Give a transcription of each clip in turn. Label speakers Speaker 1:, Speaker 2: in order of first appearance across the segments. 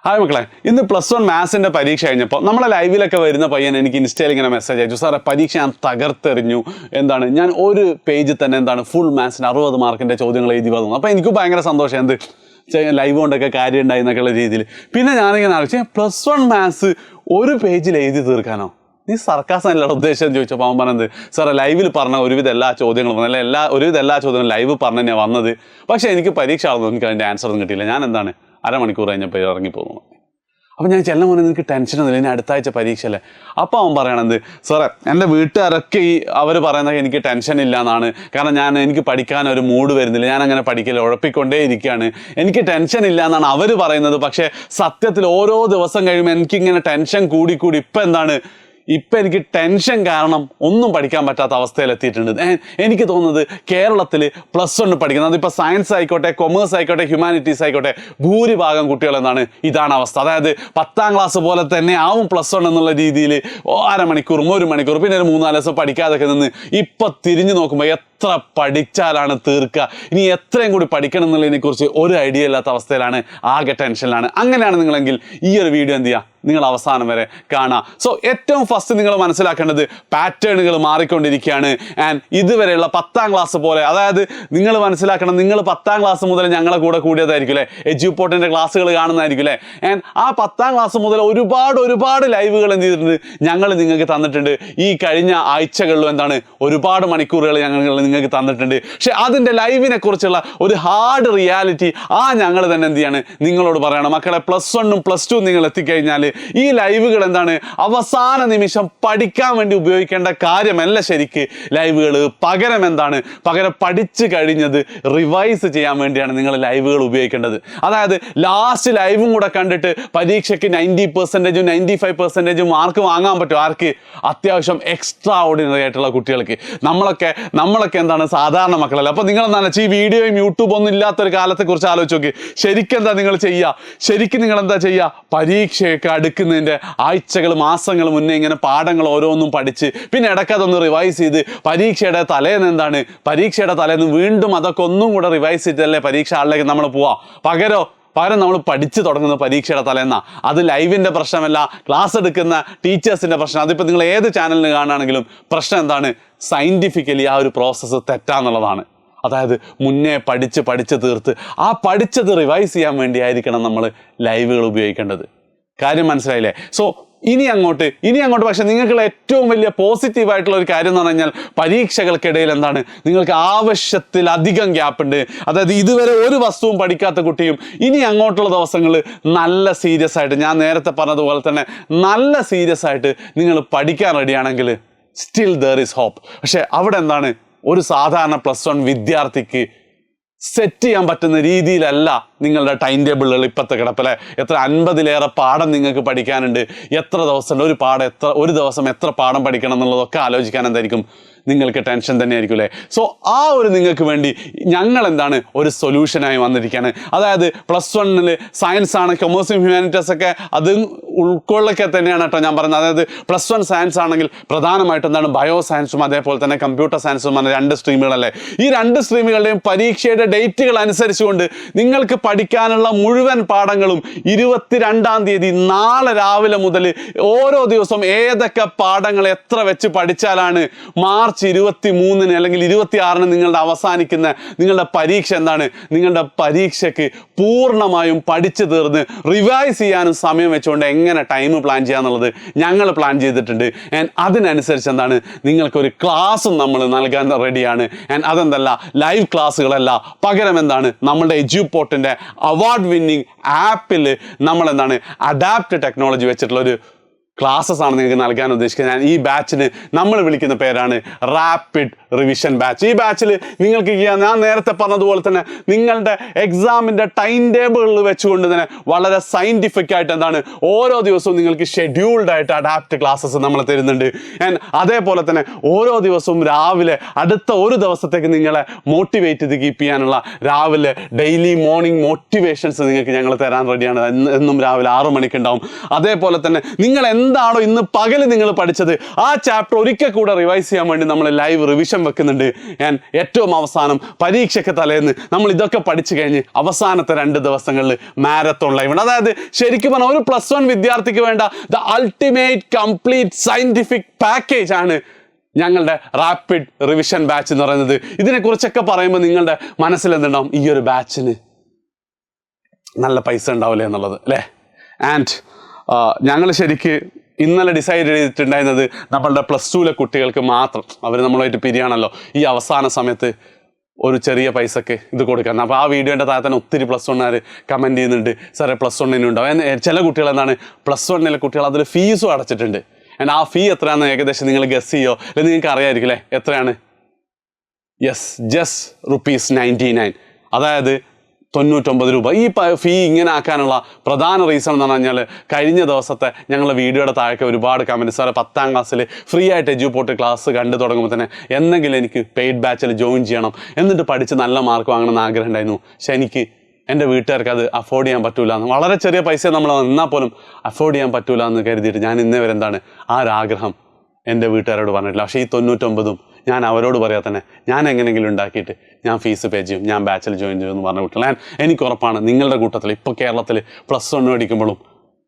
Speaker 1: Hi മക്കളെ, ഇന്ന് +1 മാത്സിൻ്റെ പരീക്ഷ കഴിഞ്ഞപ്പോൾ നമ്മളെ ലൈവിലൊക്കെ വരുന്ന പയ്യൻ എനിക്ക് ഇൻസ്റ്റയിൽ ഇങ്ങനെ മെസ്സേജ് അയച്ചു. സാറേ, പരീക്ഷ ഞാൻ തകർത്തെറിഞ്ഞു. ഞാൻ ഒരു പേജിൽ തന്നെ ഫുൾ മാത്സിന് 60 മാർക്കിൻ്റെ ചോദ്യങ്ങൾ എഴുതി വന്നു. അപ്പോൾ എനിക്ക് ഭയങ്കര സന്തോഷം, ലൈവ് കൊണ്ടൊക്കെ കാര്യം ഉണ്ടായി എന്നൊക്കെയുള്ള രീതിയിൽ. പിന്നെ ഞാനിങ്ങനെ ആലോചിച്ചു, +1 മാത്സ് ഒരു പേജിൽ എഴുതി തീർക്കാനോ? നീ സർക്കാസം അല്ല ഉദ്ദേശം ചോദിച്ചപ്പോൾ അവൻ പറഞ്ഞത്, സാറേ ലൈവിൽ പറഞ്ഞ ഒരുവിധ എല്ലാ ചോദ്യങ്ങളും ഒരുവിധ എല്ലാ ചോദ്യങ്ങളും ലൈവ് പറഞ്ഞു തന്നെയാണ് വന്നത്. പക്ഷേ എനിക്ക് പരീക്ഷ ആവുന്നു, എനിക്ക് അതിൻ്റെ ആൻസർ ഒന്നും കിട്ടിയില്ല. ഞാൻ അരമണിക്കൂർ കഴിഞ്ഞപ്പോൾ ഇറങ്ങിപ്പോകുന്നു. അപ്പോൾ ഞാൻ ചെല്ലം പോലെ എനിക്ക് ടെൻഷനൊന്നുമില്ല, ഇനി അടുത്ത ആഴ്ച പരീക്ഷയല്ലേ. അപ്പോൾ അവൻ പറയണത്, സാറേ എൻ്റെ വീട്ടുകാരൊക്കെ അവർ പറയുന്നത് എനിക്ക് ടെൻഷൻ ഇല്ല എന്നാണ്. കാരണം എനിക്ക് പഠിക്കാനൊരു മൂഡ് വരുന്നില്ല, ഞാനങ്ങനെ പഠിക്കില്ല, ഉഴപ്പിക്കൊണ്ടേ ഇരിക്കുകയാണ്, എനിക്ക് ടെൻഷൻ ഇല്ല എന്നാണ് അവർ പറയുന്നത്. പക്ഷേ സത്യത്തിൽ ഓരോ ദിവസം കഴിയുമ്പോൾ എനിക്കിങ്ങനെ ടെൻഷൻ കൂടി ഇപ്പം എനിക്ക് ടെൻഷൻ കാരണം ഒന്നും പഠിക്കാൻ പറ്റാത്ത അവസ്ഥയിലെത്തിയിട്ടുണ്ട്. എനിക്ക് തോന്നുന്നത് കേരളത്തിൽ +1 പഠിക്കുന്നത്, അതിപ്പോൾ സയൻസ് ആയിക്കോട്ടെ, കൊമേഴ്സ് ആയിക്കോട്ടെ, ഹ്യൂമാനിറ്റീസ് ആയിക്കോട്ടെ, ഭൂരിഭാഗം കുട്ടികളെന്നാണ് ഇതാണ് അവസ്ഥ. അതായത് 10ാം ക്ലാസ് പോലെ തന്നെ ആവും +1 എന്നുള്ള രീതിയിൽ അരമണിക്കൂറും 1 മണിക്കൂർ പിന്നെ ഒരു 3-4 ദിവസം പഠിക്കാതൊക്കെ നിന്ന് ഇപ്പം തിരിഞ്ഞു നോക്കുമ്പോൾ എത്ര പഠിച്ചാലാണ് തീർക്കുക, ഇനി എത്രയും കൂടി പഠിക്കണം എന്നുള്ളതിനെക്കുറിച്ച് ഒരു ഐഡിയ ഇല്ലാത്ത അവസ്ഥയിലാണ്, ആകെ ടെൻഷനിലാണ്. അങ്ങനെയാണ് നിങ്ങളെങ്കിൽ ഈ ഒരു വീഡിയോ എന്ത് ചെയ്യുക, നിങ്ങൾ അവസാനം വരെ കാണാം. സോ ഏറ്റവും ഫസ്റ്റ് നിങ്ങൾ മനസ്സിലാക്കേണ്ടത് പാറ്റേണുകൾ മാറിക്കൊണ്ടിരിക്കുകയാണ്. ആൻഡ് ഇതുവരെയുള്ള 10ാം ക്ലാസ് പോലെ, അതായത് നിങ്ങൾ മനസ്സിലാക്കണം, നിങ്ങൾ 10ാം ക്ലാസ് മുതൽ ഞങ്ങളെ കൂടെ കൂടിയതായിരിക്കും അല്ലേ, എജ്യൂപോർട്ടിൻ്റെ ക്ലാസ്സുകൾ കാണുന്നതായിരിക്കും അല്ലേ. ആൻഡ് ആ 10ാം ക്ലാസ് മുതൽ ഒരുപാട് ലൈവുകൾ എന്ത് ചെയ്തിട്ടുണ്ട്, ഞങ്ങൾ നിങ്ങൾക്ക് തന്നിട്ടുണ്ട്. ഈ കഴിഞ്ഞ ആഴ്ചകളിലും ഒരുപാട് മണിക്കൂറുകൾ ഞങ്ങൾ നിങ്ങൾക്ക് തന്നിട്ടുണ്ട്. പക്ഷെ അതിൻ്റെ ലൈവിനെ കുറിച്ചുള്ള ഒരു ഹാർഡ് റിയാലിറ്റി ഞങ്ങൾ തന്നെ എന്ത് ചെയ്യാണ്, നിങ്ങളോട് പറയണം. മക്കളെ, +1ഉം +2 നിങ്ങൾ എത്തിക്കഴിഞ്ഞാൽ ഈ ലൈവുകൾ അവസാന നിമിഷം പഠിക്കാൻ വേണ്ടി ഉപയോഗിക്കേണ്ട കാര്യമല്ല ശരിക്ക് ലൈവുകൾ. പകരം പഠിച്ചു കഴിഞ്ഞത് റിവൈസ് ചെയ്യാൻ വേണ്ടിയാണ് നിങ്ങൾ ലൈവുകൾ ഉപയോഗിക്കേണ്ടത്. അതായത് ലാസ്റ്റ് ലൈവും കൂടെ കണ്ടിട്ട് പരീക്ഷയ്ക്ക് 90%, 95% മാർക്ക് വാങ്ങാൻ പറ്റും. ആർക്ക്? അത്യാവശ്യം എക്സ്ട്രാ ഓർഡിനറി ആയിട്ടുള്ള കുട്ടികൾക്ക്. നമ്മളൊക്കെ സാധാരണ മക്കളല്ല. അപ്പോൾ നിങ്ങൾ ഈ വീഡിയോയും യൂട്യൂബ് ഒന്നും ഇല്ലാത്തൊരു കാലത്തെക്കുറിച്ച് ആലോചിച്ച് നോക്കി. ശരിക്കും നിങ്ങൾ എന്താ ചെയ്യുക, പരീക്ഷയൊക്കെ അടുക്കുന്നതിൻ്റെ ആഴ്ചകൾ, മാസങ്ങൾ മുന്നേ ഇങ്ങനെ പാഠങ്ങൾ ഓരോന്നും പഠിച്ച് പിന്നെ ഇടയ്ക്കതൊന്ന് റിവൈസ് ചെയ്ത് പരീക്ഷയുടെ തലേന്ന് വീണ്ടും അതൊക്കെ ഒന്നും കൂടെ റിവൈസ് ചെയ്തല്ലേ പരീക്ഷ ഹാളിലേക്ക് നമ്മൾ പോവാം. പകരം നമ്മൾ പഠിച്ചു തുടങ്ങുന്നത് പരീക്ഷയുടെ തലേന്നാണ്. അത് ലൈവിൻ്റെ പ്രശ്നമല്ല, ക്ലാസ് എടുക്കുന്ന ടീച്ചേഴ്സിൻ്റെ പ്രശ്നം. അതിപ്പോൾ നിങ്ങൾ ഏത് ചാനലിന് കാണുകയാണെങ്കിലും പ്രശ്നം സയൻറ്റിഫിക്കലി ആ ഒരു പ്രോസസ്സ് തെറ്റാന്നുള്ളതാണ്. അതായത് മുന്നേ പഠിച്ച് തീർത്ത് ആ പഠിച്ചത് റിവൈസ് ചെയ്യാൻ വേണ്ടിയായിരിക്കണം നമ്മൾ ലൈവുകൾ ഉപയോഗിക്കേണ്ടത്. കാര്യം മനസ്സിലായില്ലേ? സോ ഇനി അങ്ങോട്ട് പക്ഷെ നിങ്ങൾക്കുള്ള ഏറ്റവും വലിയ പോസിറ്റീവായിട്ടുള്ള ഒരു കാര്യം എന്ന് പറഞ്ഞാൽ, പരീക്ഷകൾക്കിടയിൽ നിങ്ങൾക്ക് ആവശ്യത്തിലധികം ഗ്യാപ്പ് ഉണ്ട്. അതായത് ഇതുവരെ ഒരു വസ്തുവും പഠിക്കാത്ത കുട്ടിയും ഇനി അങ്ങോട്ടുള്ള ദിവസങ്ങൾ നല്ല സീരിയസ് ആയിട്ട്, ഞാൻ നേരത്തെ പറഞ്ഞതുപോലെ തന്നെ നല്ല സീരിയസ് ആയിട്ട് നിങ്ങൾ പഠിക്കാൻ റെഡിയാണെങ്കിൽ സ്റ്റിൽ ദർ ഈസ് ഹോപ്പ്. പക്ഷെ അവിടെ ഒരു സാധാരണ +1 വിദ്യാർത്ഥിക്ക് സെറ്റ് ചെയ്യാൻ പറ്റുന്ന രീതിയിലല്ല നിങ്ങളുടെ ടൈം ടേബിളുകൾ ഇപ്പോഴത്തെ കിടപ്പല്ലേ. എത്ര 50ലേറെ പാഠം നിങ്ങൾക്ക് പഠിക്കാനുണ്ട്, എത്ര ദിവസം ഒരു ദിവസം എത്ര പാഠം പഠിക്കണം എന്നുള്ളതൊക്കെ ആലോചിക്കാൻ നിങ്ങൾക്ക് ടെൻഷൻ തന്നെയായിരിക്കും അല്ലേ. സോ നിങ്ങൾക്ക് വേണ്ടി ഞങ്ങൾ ഒരു സൊല്യൂഷനായി വന്നിരിക്കുകയാണ്. അതായത് +1 സയൻസ് ആണ്, കൊമേഴ്സും ഹ്യൂമാനിറ്റീസ് ഒക്കെ അത് ഉൾക്കൊള്ളൊക്കെ തന്നെയാണ് കേട്ടോ ഞാൻ പറയുന്നത്. അതായത് +1 സയൻസ് ആണെങ്കിൽ പ്രധാനമായിട്ടും ബയോ സയൻസും അതേപോലെ തന്നെ കമ്പ്യൂട്ടർ സയൻസും 2 സ്ട്രീമുകളല്ലേ. ഈ 2 സ്ട്രീമുകളുടെയും പരീക്ഷയുടെ ഡേറ്റുകൾ അനുസരിച്ചുകൊണ്ട് നിങ്ങൾക്ക് പഠിക്കാനുള്ള മുഴുവൻ പാഠങ്ങളും 22-ാം തീയതി നാളെ രാവിലെ മുതൽ ഓരോ ദിവസം ഏതൊക്കെ പാഠങ്ങൾ എത്ര വെച്ച് പഠിച്ചാലാണ് മാർച്ച് 23-ന് അല്ലെങ്കിൽ 26-ന് നിങ്ങളുടെ അവസാനിക്കുന്ന നിങ്ങളുടെ പരീക്ഷ നിങ്ങളുടെ പരീക്ഷയ്ക്ക് പൂർണ്ണമായും പഠിച്ചു തീർന്ന് റിവൈസ് ചെയ്യാനും സമയം വെച്ചുകൊണ്ട് എങ്ങനെ ടൈം പ്ലാൻ ചെയ്യാന്നുള്ളത് ഞങ്ങൾ പ്ലാൻ ചെയ്തിട്ടുണ്ട്. ആൻഡ് അതിനനുസരിച്ച് നിങ്ങൾക്കൊരു ക്ലാസ്സും നമ്മൾ നൽകാൻ റെഡിയാണ്. ആൻഡ് അതെന്തല്ല, ലൈവ് ക്ലാസ്സുകളല്ല, പകരം നമ്മളുടെ എജ്യൂപോർട്ടിൻ്റെ അവാർഡ് വിന്നിങ് ആപ്പിൽ നമ്മൾ അഡാപ്റ്റ് ടെക്നോളജി വെച്ചിട്ടുള്ളൊരു ക്ലാസ്സസ് ആണ് നിങ്ങൾക്ക് നൽകാൻ ഉദ്ദേശിക്കുന്നത്. ഈ ബാച്ചിന് നമ്മൾ വിളിക്കുന്ന പേരാണ് റാപ്പിഡ് റിവിഷൻ ബാച്ച്. ഈ ബാച്ചിൽ നിങ്ങൾക്ക് ഞാൻ നേരത്തെ പറഞ്ഞതുപോലെ തന്നെ നിങ്ങളുടെ എക്സാമിൻ്റെ ടൈം ടേബിളിൽ വെച്ചുകൊണ്ട് തന്നെ വളരെ സയൻറ്റിഫിക് ആയിട്ട് ഓരോ ദിവസവും നിങ്ങൾക്ക് ഷെഡ്യൂൾഡ് ആയിട്ട് അഡാപ്റ്റ് ക്ലാസ്സസ് നമ്മൾ തരുന്നുണ്ട്. ആൻഡ് അതേപോലെ തന്നെ ഓരോ ദിവസവും രാവിലെ അടുത്ത ഒരു ദിവസത്തേക്ക് നിങ്ങളെ മോട്ടിവേറ്റ് ചെയ്ത് കീപ്പ് ചെയ്യാനുള്ള രാവിലെ ഡെയിലി മോർണിംഗ് മോട്ടിവേഷൻസ് നിങ്ങൾക്ക് ഞങ്ങൾ തരാൻ റെഡിയാണ്. എന്നും രാവിലെ 6 മണിക്ക് ഉണ്ടാവും. അതേപോലെ തന്നെ നിങ്ങൾ എന്താണോ ഇന്ന് പകൽ നിങ്ങൾ പഠിച്ചത് ആ ചാപ്റ്റർ ഒരിക്കൽ കൂടെ റിവൈസ് ചെയ്യാൻ വേണ്ടി നമ്മൾ ലൈവ് റിവിഷൻ വെക്കുന്നുണ്ട്. ഞാൻ ഏറ്റവും അവസാനം പരീക്ഷയ്ക്ക് തലേന്ന് നമ്മൾ ഇതൊക്കെ പഠിച്ചു കഴിഞ്ഞ് അവസാനത്തെ 2 ദിവസങ്ങളിൽ മാരത്തോൺ ലൈവ് ഉണ്ട്. അതായത് ശരിക്കും പറഞ്ഞാൽ ഒരു +1 വിദ്യാർത്ഥിക്ക് വേണ്ട the ultimate complete scientific package ആണ് ഞങ്ങളുടെ റാപ്പിഡ് റിവിഷൻ ബാച്ച് എന്ന് പറയുന്നത്. ഇതിനെക്കുറിച്ചൊക്കെ പറയുമ്പോൾ നിങ്ങളുടെ മനസ്സിൽ എന്തുണ്ടാവും, ഈ ഒരു ബാച്ചിന് നല്ല പൈസ ഉണ്ടാവില്ലേ എന്നുള്ളത് അല്ലേ. ആൻഡ് ഞങ്ങൾ ശരിക്ക് ഇന്നലെ ഡിസൈഡ് ചെയ്തിട്ടുണ്ടായിരുന്നത് നമ്മളുടെ +2 കുട്ടികൾക്ക് മാത്രം, അവർ നമ്മളുമായിട്ട് പിരിയാണല്ലോ, ഈ അവസാന സമയത്ത് ഒരു ചെറിയ പൈസക്ക് ഇത് കൊടുക്കാൻ. അപ്പോൾ ആ വീഡിയോൻ്റെ താഴെ തന്നെ ഒത്തിരി +1 കമൻറ്റ് ചെയ്യുന്നുണ്ട്, സാറേ +1 ഉണ്ടാവും. ചില കുട്ടികൾ എന്താണ് +1 കുട്ടികൾ അതിൽ ഫീസും അടച്ചിട്ടുണ്ട്. ആൻഡ് ആ ഫീ എത്രയാണെന്ന് ഏകദേശം നിങ്ങൾ ഗസ് ചെയ്യോ, അല്ലെങ്കിൽ നിങ്ങൾക്ക് അറിയാമായിരിക്കും അല്ലേ എത്രയാണ്? യെസ്, ജസ്റ്റ് ₹99, അതായത് 99 രൂപ. ഈ ഫീ ഇങ്ങനെ ആക്കാനുള്ള പ്രധാന റീസൺ എന്ന് പറഞ്ഞാൽ കഴിഞ്ഞ ദിവസത്തെ ഞങ്ങളുടെ വീഡിയോയുടെ താഴെ ഒരുപാട് കമൻറ്റ്, സാറേ 10ാം ക്ലാസ്സിൽ ഫ്രീ ആയിട്ട് എഡ്യൂപോർട്ട് ക്ലാസ് കണ്ടു തുടങ്ങുമ്പോൾ തന്നെ എന്തെങ്കിലും എനിക്ക് പെയ്ഡ് ബാച്ചിൽ ജോയിൻ ചെയ്യണം, എന്നിട്ട് പഠിച്ച് നല്ല മാർക്ക് വാങ്ങണമെന്ന് ആഗ്രഹം ഉണ്ടായിരുന്നു. പക്ഷെ എനിക്ക് എൻ്റെ വീട്ടുകാർക്ക് അത് അഫോർഡ് ചെയ്യാൻ പറ്റൂല എന്ന്, വളരെ ചെറിയ പൈസ നമ്മൾ എന്നാൽ പോലും അഫോർഡ് ചെയ്യാൻ പറ്റൂല എന്ന് കരുതിയിട്ട് ഞാൻ ഇന്നേ വരെ എന്താണ് ആ ഒരു ആഗ്രഹം എൻ്റെ വീട്ടുകാരോട് പറഞ്ഞിട്ടില്ല. പക്ഷേ ഈ 99 ഞാൻ അവരോട് പറയാൻ തന്നെ ഞാൻ എങ്ങനെയെങ്കിലും ഉണ്ടാക്കിയിട്ട് ഞാൻ ഫീസ് പേ ചെയ്യും, ഞാൻ ബാച്ചിൽ ജോയിൻ ചെയ്യുമെന്ന് പറഞ്ഞ കുട്ടികൾ. എനിക്ക് ഉറപ്പാണ് നിങ്ങളുടെ കൂട്ടത്തിൽ ഇപ്പോൾ കേരളത്തിൽ +1 പഠിക്കുമ്പോഴും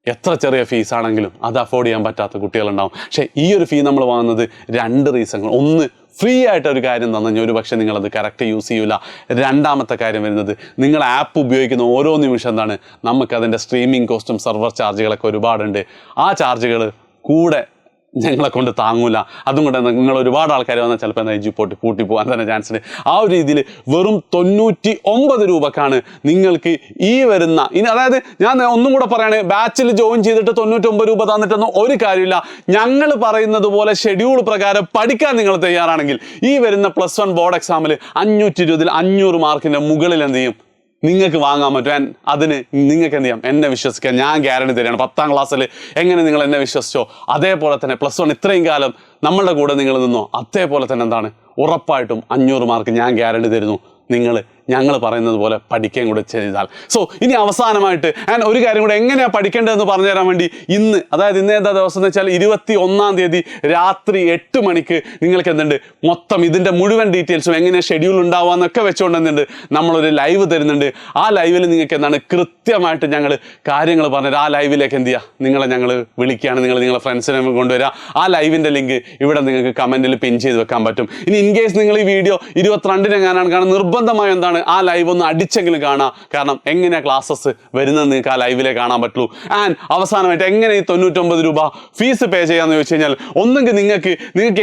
Speaker 1: എത്ര ചെറിയ ഫീസാണെങ്കിലും അത് അഫോർഡ് ചെയ്യാൻ പറ്റാത്ത കുട്ടികളുണ്ടാവും. പക്ഷേ ഈ ഒരു ഫീ നമ്മൾ വാങ്ങുന്നത് 2 റീസണുകൾ. ഒന്ന്, ഫ്രീ ആയിട്ടൊരു കാര്യം തന്നു കഴിഞ്ഞാൽ ഒരു പക്ഷേ നിങ്ങളത് കറക്റ്റ് യൂസ് ചെയ്യില്ല. രണ്ടാമത്തെ കാര്യം വരുന്നത്, നിങ്ങൾ ആപ്പ് ഉപയോഗിക്കുന്ന ഓരോ നിമിഷം എന്താണ് നമുക്കതിൻ്റെ സ്ട്രീമിംഗ് കോസ്റ്റും സെർവർ ചാർജുകളൊക്കെ ഒരുപാടുണ്ട്. ആ ചാർജുകൾ കൂടെ ഞങ്ങളെ കൊണ്ട് താങ്ങൂല. അതും കൊണ്ട് നിങ്ങൾ ഒരുപാട് ആൾക്കാർ വന്നാൽ ചിലപ്പോൾ എന്താ എഡ്യൂപോർട്ട് പൂട്ടി പോകാൻ തന്നെ ചാൻസ് ഉണ്ട്. ആ ഒരു രീതിയിൽ വെറും 99 രൂപക്കാണ് നിങ്ങൾക്ക് ഈ വരുന്ന അതായത് ഞാൻ ഒന്നും കൂടെ പറയുകയാണ്, ബാച്ചിൽ ജോയിൻ ചെയ്തിട്ട് 99 രൂപ തന്നിട്ടൊന്നും ഒരു കാര്യമില്ല. ഞങ്ങൾ പറയുന്നത് പോലെ ഷെഡ്യൂൾ പ്രകാരം പഠിക്കാൻ നിങ്ങൾ തയ്യാറാണെങ്കിൽ ഈ വരുന്ന +1 ബോർഡ് എക്സാമിൽ 520ൽ 500 മാർക്കിൻ്റെ മുകളിൽ എന്ത് ചെയ്യും നിങ്ങൾക്ക് വാങ്ങാൻ പറ്റും. അതിന് നിങ്ങൾക്ക് എന്ത് ചെയ്യാം, എന്നെ വിശ്വസിക്കാൻ ഞാൻ ഗ്യാരണ്ടി തരികയാണ്. 10ാം ക്ലാസ്സിൽ എങ്ങനെ നിങ്ങൾ എന്നെ വിശ്വസിച്ചോ അതേപോലെ തന്നെ +1 ഇത്രയും കാലം നമ്മളുടെ കൂടെ നിങ്ങൾ നിന്നോ അതേപോലെ തന്നെ എന്താണ് ഉറപ്പായിട്ടും 500 മാർക്ക് ഞാൻ ഗ്യാരണ്ടി തരുന്നു. ഞങ്ങൾ പറയുന്നത് പോലെ പഠിക്കാൻ കൂടെ ചെയ്താൽ. സോ ഇനി അവസാനമായിട്ട് ഞാൻ ഒരു കാര്യം കൂടെ എങ്ങനെയാണ് പഠിക്കേണ്ടതെന്ന് പറഞ്ഞു തരാൻ വേണ്ടി അതായത് ഇന്ന് ഏതാ ദിവസം എന്ന് വെച്ചാൽ 21-ാം തീയതി രാത്രി 8 മണിക്ക് നിങ്ങൾക്ക് എന്തുണ്ട് മൊത്തം ഇതിൻ്റെ മുഴുവൻ ഡീറ്റെയിൽസും എങ്ങനെ ഷെഡ്യൂൾ ഉണ്ടാവുക എന്നൊക്കെ വെച്ചുകൊണ്ട് എന്തുണ്ട് നമ്മളൊരു ലൈവ് തരുന്നുണ്ട്. ആ ലൈവിൽ നിങ്ങൾക്ക് എന്താണ് കൃത്യമായിട്ട് ഞങ്ങൾ കാര്യങ്ങൾ പറഞ്ഞത്. ആ ലൈവിലേക്ക് എന്ത് ചെയ്യുക, ഞങ്ങൾ വിളിക്കുകയാണ്, നിങ്ങളെ ഫ്രണ്ട്സിനെ കൊണ്ടുവരിക. ആ ലൈവിൻ്റെ ലിങ്ക് ഇവിടെ നിങ്ങൾക്ക് കമൻറ്റിൽ പിൻ ചെയ്ത് വെക്കാൻ പറ്റും. ഇനി ഇൻ കേസ് നിങ്ങൾ ഈ വീഡിയോ 22-ന് എങ്ങനെയാണ് കാണുന്നത്, നിർബന്ധമായി എന്താണ് ആ ലൈവ് ഒന്ന് അടിച്ചെങ്കിലും കാണാം. കാരണം എങ്ങനെയാണ് ക്ലാസ്സസ് വരുന്നത് നിങ്ങൾക്ക് ആ ലൈവിലേ കാണാൻ പറ്റുള്ളൂ. ആൻഡ് അവസാനമായിട്ട് എങ്ങനെ ഈ 99 രൂപ ഫീസ് പേ ചെയ്യാമെന്ന് ചോദിച്ചു കഴിഞ്ഞാൽ, ഒന്നെങ്കിൽ നിങ്ങൾക്ക്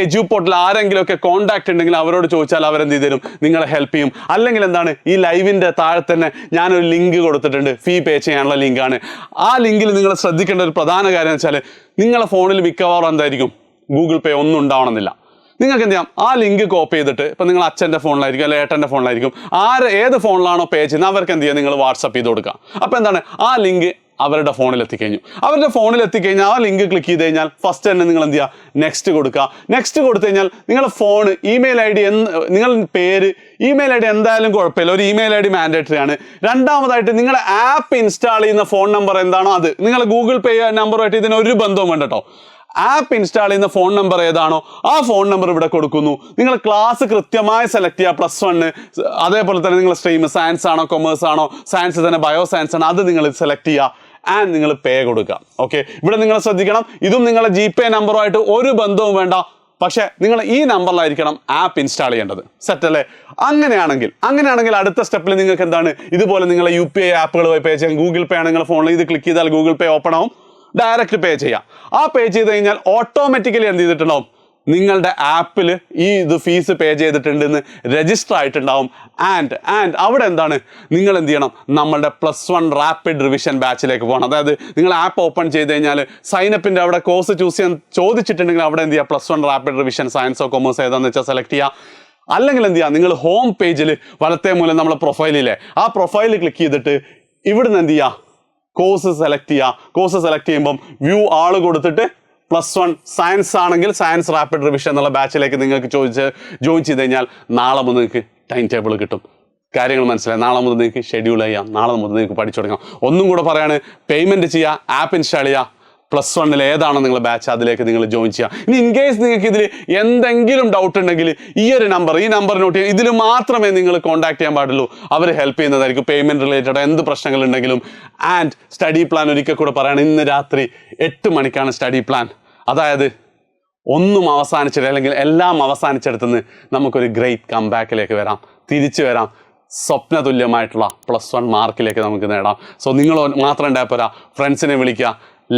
Speaker 1: എഡ്യൂപോർട്ടിൽ ആരെങ്കിലുമൊക്കെ കോൺടാക്ട് ഉണ്ടെങ്കിൽ അവരോട് ചോദിച്ചാൽ അവരെന്ത് തരും, നിങ്ങളെ ഹെൽപ്പ് ചെയ്യും. അല്ലെങ്കിൽ എന്താണ് ഈ ലൈവിൻ്റെ താഴെ തന്നെ ഞാനൊരു ലിങ്ക് കൊടുത്തിട്ടുണ്ട്, ഫീ പേ ചെയ്യാനുള്ള ലിങ്കാണ്. ആ ലിങ്കിൽ നിങ്ങൾ ശ്രദ്ധിക്കേണ്ട ഒരു പ്രധാന കാര്യം എന്ന് വെച്ചാൽ നിങ്ങളുടെ ഫോണിൽ മിക്കവാറും എന്തായിരിക്കും ഗൂഗിൾ പേ ഒന്നും ഉണ്ടാവണമെന്നില്ല. നിങ്ങൾക്ക് എന്ത് ചെയ്യാം, ആ ലിങ്ക് കോപ്പി ചെയ്തിട്ട് ഇപ്പം നിങ്ങൾ അച്ഛൻ്റെ ഫോണിലായിരിക്കും അല്ലെങ്കിൽ ഏട്ടൻ്റെ ഫോണിലായിരിക്കും, ഏത് ഫോണിലാണോ പേ ചെയ്യുന്നത് അവർക്ക് എന്ത് ചെയ്യുക, നിങ്ങൾ വാട്സപ്പ് ചെയ്ത് കൊടുക്കുക. അപ്പോൾ എന്താണ് ആ ലിങ്ക് അവരുടെ ഫോണിൽ എത്തിക്കഴിഞ്ഞു. അവരുടെ ഫോണിൽ എത്തിക്കഴിഞ്ഞാൽ ആ ലിങ്ക് ക്ലിക്ക് ചെയ്ത് കഴിഞ്ഞാൽ ഫസ്റ്റ് തന്നെ നിങ്ങൾ എന്ത് ചെയ്യുക, നെക്സ്റ്റ് കൊടുക്കുക. നെക്സ്റ്റ് കൊടുത്തു കഴിഞ്ഞാൽ നിങ്ങളുടെ ഫോൺ ഇമെയിൽ ID നിങ്ങളുടെ പേര് ഇമെയിൽ ID എന്തായാലും കുഴപ്പമില്ല, ഒരു ഇമെയിൽ ID മാൻഡേറ്ററി ആണ്. രണ്ടാമതായിട്ട് നിങ്ങളുടെ ആപ്പ് ഇൻസ്റ്റാൾ ചെയ്യുന്ന ഫോൺ നമ്പർ എന്താണോ അത്, നിങ്ങൾ ഗൂഗിൾ പേ നമ്പറുമായിട്ട് ഇതിനൊരു ബന്ധവും വേണ്ട കേട്ടോ. ആപ്പ് ഇൻസ്റ്റാൾ ചെയ്യുന്ന ഫോൺ നമ്പർ ഏതാണോ ആ ഫോൺ നമ്പർ ഇവിടെ കൊടുക്കുന്നു. നിങ്ങൾ ക്ലാസ് കൃത്യമായി സെലക്ട് ചെയ്യുക. +1 അതേപോലെ തന്നെ നിങ്ങൾ സ്ട്രീം സയൻസ് ആണോ കൊമേഴ്സ് ആണോ, സയൻസ് തന്നെ ബയോ സയൻസ് ആണോ അത് നിങ്ങൾ സെലക്ട് ചെയ്യുക. ആൻഡ് നിങ്ങൾ പേ കൊടുക്കുക. ഓക്കെ, ഇവിടെ നിങ്ങൾ ശ്രദ്ധിക്കണം, ഇതും നിങ്ങളുടെ GPay നമ്പറുമായിട്ട് ഒരു ബന്ധവും വേണ്ട. പക്ഷേ നിങ്ങൾ ഈ നമ്പറിലായിരിക്കണം ആപ്പ് ഇൻസ്റ്റാൾ ചെയ്യേണ്ടത്. സെറ്റ് അല്ലേ? അങ്ങനെയാണെങ്കിൽ അടുത്ത സ്റ്റെപ്പിൽ നിങ്ങൾക്ക് എന്താണ് ഇതുപോലെ നിങ്ങളെ UPI ആപ്പുകളുമായി പേ ചെയ്യാം. ഗൂഗിൾ പേ ആണ് നിങ്ങളുടെ ഫോണിൽ, ഇത് ക്ലിക്ക് ചെയ്താൽ ഗൂഗിൾ പേ ഓപ്പൺ ആവും. ഡയറക്റ്റ് പേ ചെയ്യാം. ആ പേ ചെയ്ത് കഴിഞ്ഞാൽ ഓട്ടോമാറ്റിക്കലി എന്ത് ചെയ്തിട്ടുണ്ടാവും, നിങ്ങളുടെ ആപ്പിൽ ഇത് ഫീസ് പേ ചെയ്തിട്ടുണ്ടെന്ന് രജിസ്റ്റർ ആയിട്ടുണ്ടാവും. ആൻഡ് അവിടെ എന്താണ് നിങ്ങൾ എന്ത് ചെയ്യണം, നമ്മളുടെ +1 റാപ്പിഡ് റിവിഷൻ ബാച്ചിലേക്ക് പോകണം. അതായത് നിങ്ങൾ ആപ്പ് ഓപ്പൺ ചെയ്ത് കഴിഞ്ഞാൽ സൈനപ്പിൻ്റെ അവിടെ കോഴ്സ് ചൂസ് ചെയ്യാൻ ചോദിച്ചിട്ടുണ്ടെങ്കിൽ അവിടെ എന്ത് ചെയ്യുക, +1 റാപ്പിഡ് റിവിഷൻ സയൻസോ കൊമേഴ്സോ ഏതാണെന്ന് വെച്ചാൽ സെലക്ട് ചെയ്യുക. അല്ലെങ്കിൽ എന്ത് ചെയ്യുക, നിങ്ങൾ ഹോം പേജിൽ വലത്തേ മൂലം നമ്മളെ പ്രൊഫൈലിലെ ആ പ്രൊഫൈൽ ക്ലിക്ക് ചെയ്തിട്ട് ഇവിടുന്ന് എന്ത് ചെയ്യുക, കോഴ്സ് സെലക്ട് ചെയ്യുക. കോഴ്സ് സെലക്ട് ചെയ്യുമ്പം വ്യൂ ആള് കൊടുത്തിട്ട് +1 സയൻസ് ആണെങ്കിൽ സയൻസ് റാപ്പിഡ് റിവിഷൻ എന്നുള്ള ബാച്ചിലേക്ക് നിങ്ങൾക്ക് ജോയിൻ ചെയ്ത് കഴിഞ്ഞാൽ നാളെ മുതൽ നിങ്ങൾക്ക് ടൈം ടേബിൾ കിട്ടും. കാര്യങ്ങൾ മനസ്സിലായി. നാളെ മുതൽ നിങ്ങൾക്ക് ഷെഡ്യൂൾ ചെയ്യാം, നാളെ മുതൽ നിങ്ങൾക്ക് പഠിച്ചു തുടങ്ങാം. ഒന്നും കൂടെ പറയാണ്, പേയ്മെൻറ്റ് ചെയ്യുക, ആപ്പ് ഇൻസ്റ്റാൾ ചെയ്യുക, +1 ഏതാണോ നിങ്ങളുടെ ബാച്ച് അതിലേക്ക് നിങ്ങൾ ജോയിൻ ചെയ്യുക. ഇനി ഇൻ കേസ് നിങ്ങൾക്ക് ഇതിൽ എന്തെങ്കിലും ഡൗട്ട് ഉണ്ടെങ്കിൽ ഈ നമ്പർ നോട്ട് ചെയ്യുക. ഇതിൽ മാത്രമേ നിങ്ങൾ കോൺടാക്ട് ചെയ്യാൻ പാടുള്ളൂ. അവർ ഹെൽപ്പ് ചെയ്യുന്നതായിരിക്കും പേയ്മെൻറ്റ് റിലേറ്റഡ് എന്ത് പ്രശ്നങ്ങൾ ഉണ്ടെങ്കിലും. ആൻഡ് സ്റ്റഡി പ്ലാൻ ഒരിക്കൽ കൂടെ പറയുകയാണ്, ഇന്ന് രാത്രി 8 മണിക്കാണ് സ്റ്റഡി പ്ലാൻ. അതായത് ഒന്നും അവസാനിച്ചിട്ട് അല്ലെങ്കിൽ എല്ലാം അവസാനിച്ചെടുത്തുനിന്ന് നമുക്കൊരു ഗ്രേറ്റ് കംബാക്കിലേക്ക് വരാം, തിരിച്ചു വരാം, സ്വപ്ന തുല്യമായിട്ടുള്ള +1 മാർക്കിലേക്ക് നമുക്ക് നേടാം. സോ നിങ്ങൾ മാത്രം ഉണ്ടായാൽ പോരാ, ഫ്രണ്ട്സിനെ വിളിക്കുക.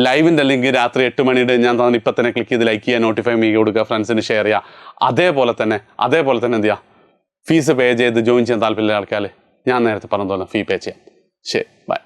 Speaker 1: ലൈവിൻ്റെ ലിങ്ക് രാത്രി 8 മണിയുടെ ഞാൻ തന്നെ ഇപ്പം തന്നെ ക്ലിക്ക് ചെയ്ത് ലൈക്ക് ചെയ്യുക, നോട്ടിഫൈ കൊടുക്കുക, ഫ്രണ്ട്സിന് ഷെയർ ചെയ്യുക. അതേപോലെ തന്നെ എന്ത് ചെയ്യുക, ഫീസ് പേ ചെയ്ത് ജോയിൻ ചെയ്യാൻ താല്പര്യമുള്ള ആൾക്കാർ ഞാൻ നേരത്തെ പറഞ്ഞ പോലെ ഫീ പേ ചെയ്യാം. ശരി, ബൈ.